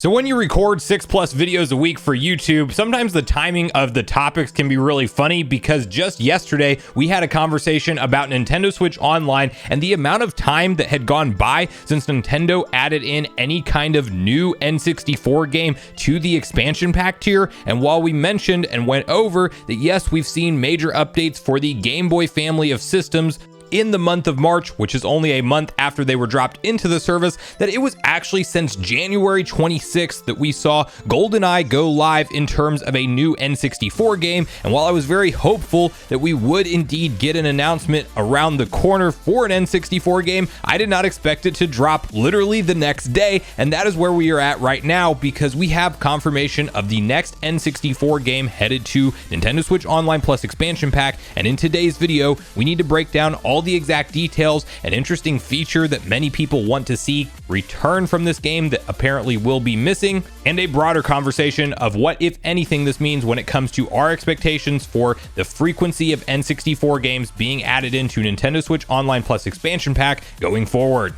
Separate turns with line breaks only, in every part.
So when you record 6+ videos a week for YouTube, sometimes the timing of the topics can be really funny because just yesterday we had a conversation about Nintendo Switch Online and the amount of time that had gone by since Nintendo added in any kind of new N64 game to the expansion pack tier. And while we mentioned and went over that yes, we've seen major updates for the Game Boy family of systems in the month of March, which is only a month after they were dropped into the service, that it was actually since January 26th that we saw GoldenEye go live in terms of a new N64 game. And while I was very hopeful that we would indeed get an announcement around the corner for an N64 game, I did not expect it to drop literally the next day. And that is where we are at right now, because we have confirmation of the next N64 game headed to Nintendo Switch Online Plus expansion pack. And in today's video, we need to break down all the exact details, an interesting feature that many people want to see return from this game that apparently will be missing, and a broader conversation of what, if anything, this means when it comes to our expectations for the frequency of N64 games being added into Nintendo Switch Online Plus expansion pack going forward.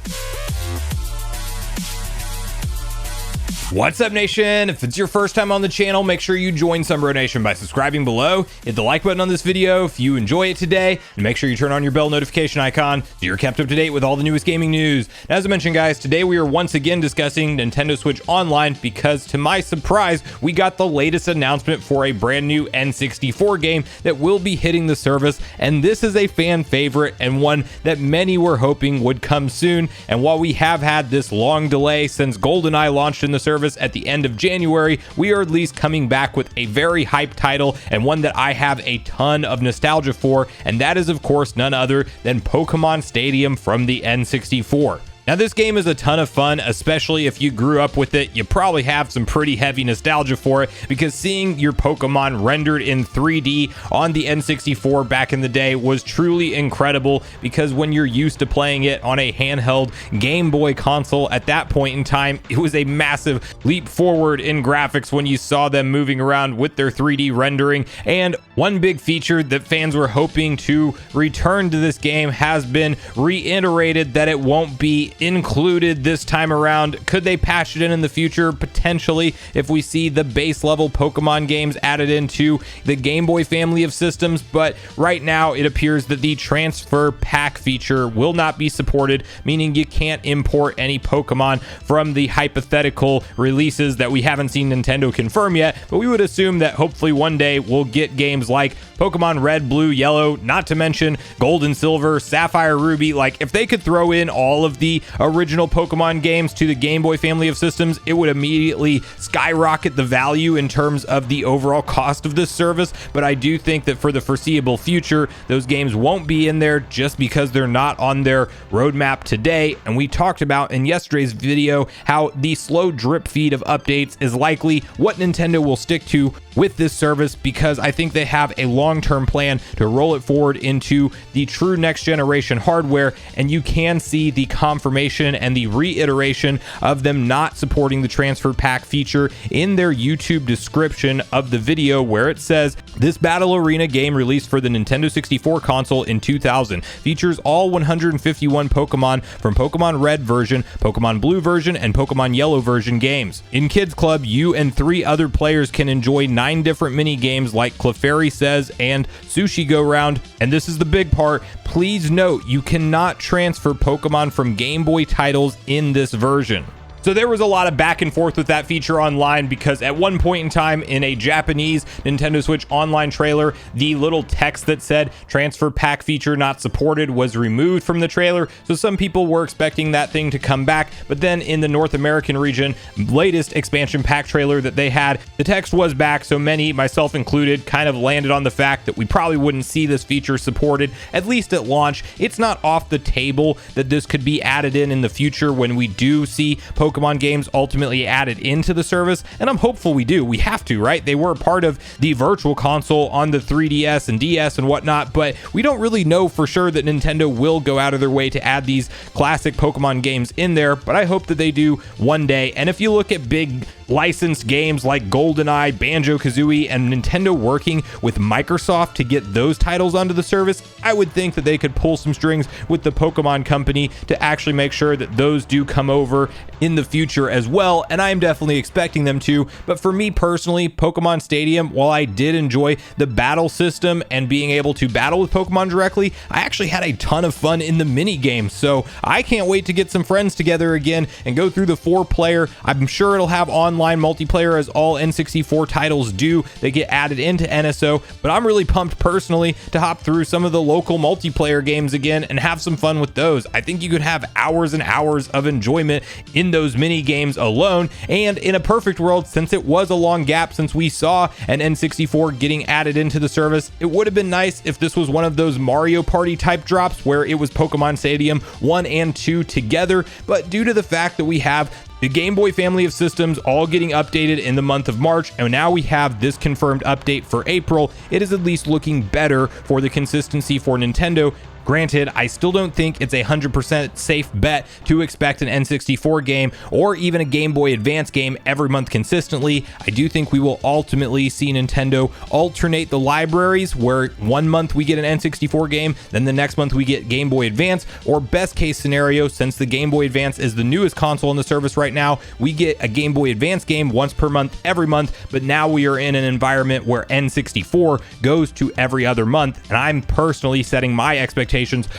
What's up, Nation? If it's your first time on the channel, make sure you join Sunbro Nation by subscribing below, hit the like button on this video if you enjoy it today, and make sure you turn on your bell notification icon so you're kept up to date with all the newest gaming news. And as I mentioned, guys, today we are once again discussing Nintendo Switch Online because, to my surprise, we got the latest announcement for a brand new N64 game that will be hitting the service, and this is a fan favorite and one that many were hoping would come soon. And while we have had this long delay since GoldenEye launched in the service at the end of January, we are at least coming back with a very hyped title and one that I have a ton of nostalgia for, and that is of course none other than Pokemon Stadium from the N64. Now, this game is a ton of fun, especially if you grew up with it. You probably have some pretty heavy nostalgia for it, because seeing your Pokemon rendered in 3D on the N64 back in the day was truly incredible, because when you're used to playing it on a handheld Game Boy console at that point in time, it was a massive leap forward in graphics when you saw them moving around with their 3D rendering. And one big feature that fans were hoping to return to this game has been reiterated, that it won't be included this time around. Could they patch it in the future? Potentially, if we see the base level Pokemon games added into the Game Boy family of systems. But right now it appears that the transfer pack feature will not be supported, meaning you can't import any Pokemon from the hypothetical releases that we haven't seen Nintendo confirm yet. But we would assume that hopefully one day we'll get games like Pokemon Red, Blue, Yellow, not to mention Gold and Silver, Sapphire, Ruby. Like, if they could throw in all of the original Pokemon games to the Game Boy family of systems, it would immediately skyrocket the value in terms of the overall cost of this service. But I do think that for the foreseeable future, those games won't be in there just because they're not on their roadmap today. And we talked about in yesterday's video how the slow drip feed of updates is likely what Nintendo will stick to with this service, because I think they have a long-term plan to roll it forward into the true next generation hardware. And you can see the confirmation and the reiteration of them not supporting the transfer pack feature in their YouTube description of the video, where it says, "This battle arena game released for the Nintendo 64 console in 2000 features all 151 Pokemon from Pokemon Red version, Pokemon Blue version, and Pokemon Yellow version games. In Kids Club, you and 3 other players can enjoy 9 different mini games like Clefairy Says and Sushi Go Round." And this is the big part. Please note, you cannot transfer Pokemon from Game Boy titles in this version. So there was a lot of back and forth with that feature online, because at one point in time in a Japanese Nintendo Switch Online trailer, the little text that said transfer pack feature not supported was removed from the trailer. So some people were expecting that thing to come back, but then in the North American region, latest expansion pack trailer that they had, the text was back. So many, myself included, kind of landed on the fact that we probably wouldn't see this feature supported, at least at launch. It's not off the table that this could be added in the future when we do see Pokemon games ultimately added into the service, and I'm hopeful we do. We have to, right? They were a part of the virtual console on the 3DS and DS and whatnot, but we don't really know for sure that Nintendo will go out of their way to add these classic Pokemon games in there, but I hope that they do one day. And if you look at big licensed games like GoldenEye, Banjo-Kazooie, and Nintendo working with Microsoft to get those titles onto the service, I would think that they could pull some strings with the Pokemon company to actually make sure that those do come over in the the future as well, and I'm definitely expecting them to. But for me personally, Pokemon Stadium, while I did enjoy the battle system and being able to battle with Pokemon directly, I actually had a ton of fun in the mini games. So I can't wait to get some friends together again and go through the 4-player. I'm sure it'll have online multiplayer as all N64 titles do. They get added into NSO, but I'm really pumped personally to hop through some of the local multiplayer games again and have some fun with those. I think you could have hours and hours of enjoyment in those mini games alone. And in a perfect world, since it was a long gap since we saw an N64 getting added into the service, it would have been nice if this was one of those Mario Party type drops where it was Pokemon Stadium 1 and 2 together. But due to the fact that we have the Game Boy family of systems all getting updated in the month of March, and now we have this confirmed update for April, it is at least looking better for the consistency for Nintendo. Granted, I still don't think it's a 100% safe bet to expect an N64 game or even a Game Boy Advance game every month consistently. I do think we will ultimately see Nintendo alternate the libraries, where one month we get an N64 game, then the next month we get Game Boy Advance, or best case scenario, since the Game Boy Advance is the newest console in the service right now, we get a Game Boy Advance game once per month every month. But now we are in an environment where N64 goes to every other month, and I'm personally setting my expectations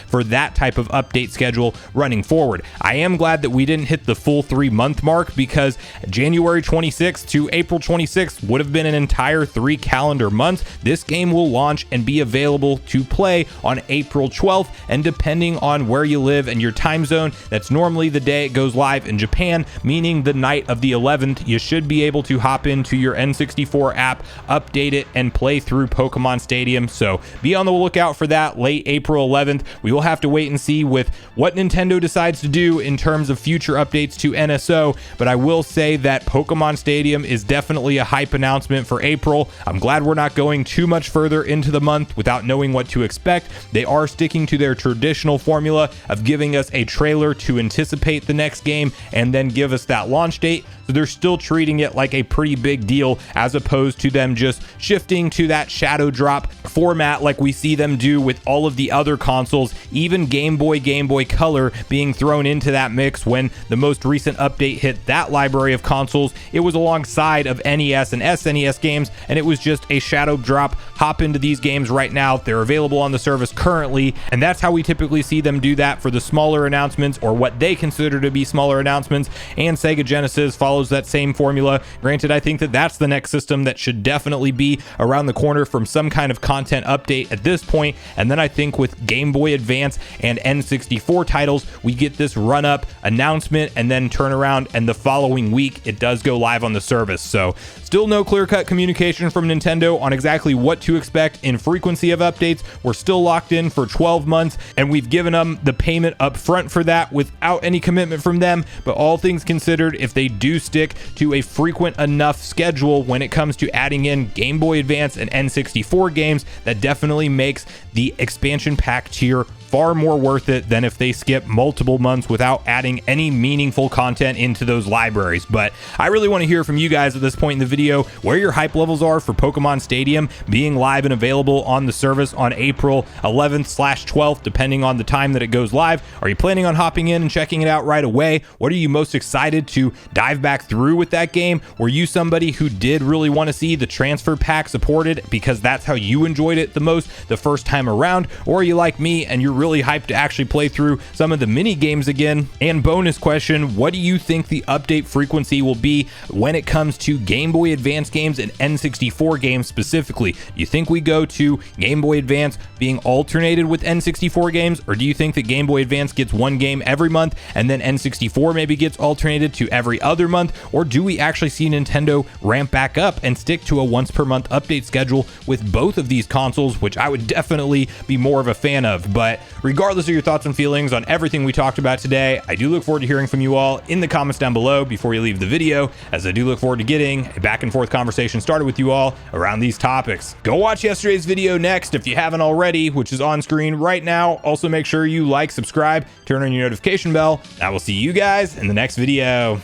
for that type of update schedule running forward. I am glad that we didn't hit the full 3-month mark, because January 26th to April 26th would have been an entire 3 calendar months. This game will launch and be available to play on April 12th, and depending on where you live and your time zone, that's normally the day it goes live in Japan, meaning the night of the 11th. You should be able to hop into your N64 app, update it, and play through Pokemon Stadium. So be on the lookout for that late April 11th. We will have to wait and see with what Nintendo decides to do in terms of future updates to NSO, but I will say that Pokemon Stadium is definitely a hype announcement for April. I'm glad we're not going too much further into the month without knowing what to expect. They are sticking to their traditional formula of giving us a trailer to anticipate the next game and then give us that launch date. So they're still treating it like a pretty big deal, as opposed to them just shifting to that shadow drop format like we see them do with all of the other consoles, even Game Boy Color being thrown into that mix. When the most recent update hit that library of consoles, it was alongside of NES and SNES games, and it was just a shadow drop. Hop into these games right now. They're available on the service currently, and that's how we typically see them do that for the smaller announcements, or what they consider to be smaller announcements. And Sega Genesis follows that same formula. Granted, I think that that's the next system that should definitely be around the corner from some kind of content update at this point. And then I think with Game Boy Advance and N64 titles, we get this run-up announcement and then turn around, and the following week it does go live on the service. So still no clear-cut communication from Nintendo on exactly what to expect in frequency of updates. We're still locked in for 12 months, and we've given them the payment up front for that without any commitment from them. But all things considered, if they do stick to a frequent enough schedule when it comes to adding in Game Boy Advance and N64 games, that definitely makes the expansion pack tier far more worth it than if they skip multiple months without adding any meaningful content into those libraries. But I really want to hear from you guys at this point in the video where your hype levels are for Pokemon Stadium being live and available on the service on April 11th/12th, depending on the time that it goes live. Are you planning on hopping in and checking it out right away? What are you most excited to dive back through with that game? Were you somebody who did really want to see the transfer pack supported because that's how you enjoyed it the most the first time around? Or are you like me and you're really hyped to actually play through some of the mini games again? And bonus question, what do you think the update frequency will be when it comes to Game Boy Advance games and N64 games specifically? Do you think we go to Game Boy Advance being alternated with N64 games, or do you think that Game Boy Advance gets one game every month and then N64 maybe gets alternated to every other month? Or do we actually see Nintendo ramp back up and stick to a once per month update schedule with both of these consoles, which I would definitely be more of a fan of? But regardless of your thoughts and feelings on everything we talked about today, I do look forward to hearing from you all in the comments down below before you leave the video, as I do look forward to getting a back and forth conversation started with you all around these topics. Go watch yesterday's video next if you haven't already, which is on screen right now. Also make sure you like, subscribe, turn on your notification bell. I will see you guys in the next video.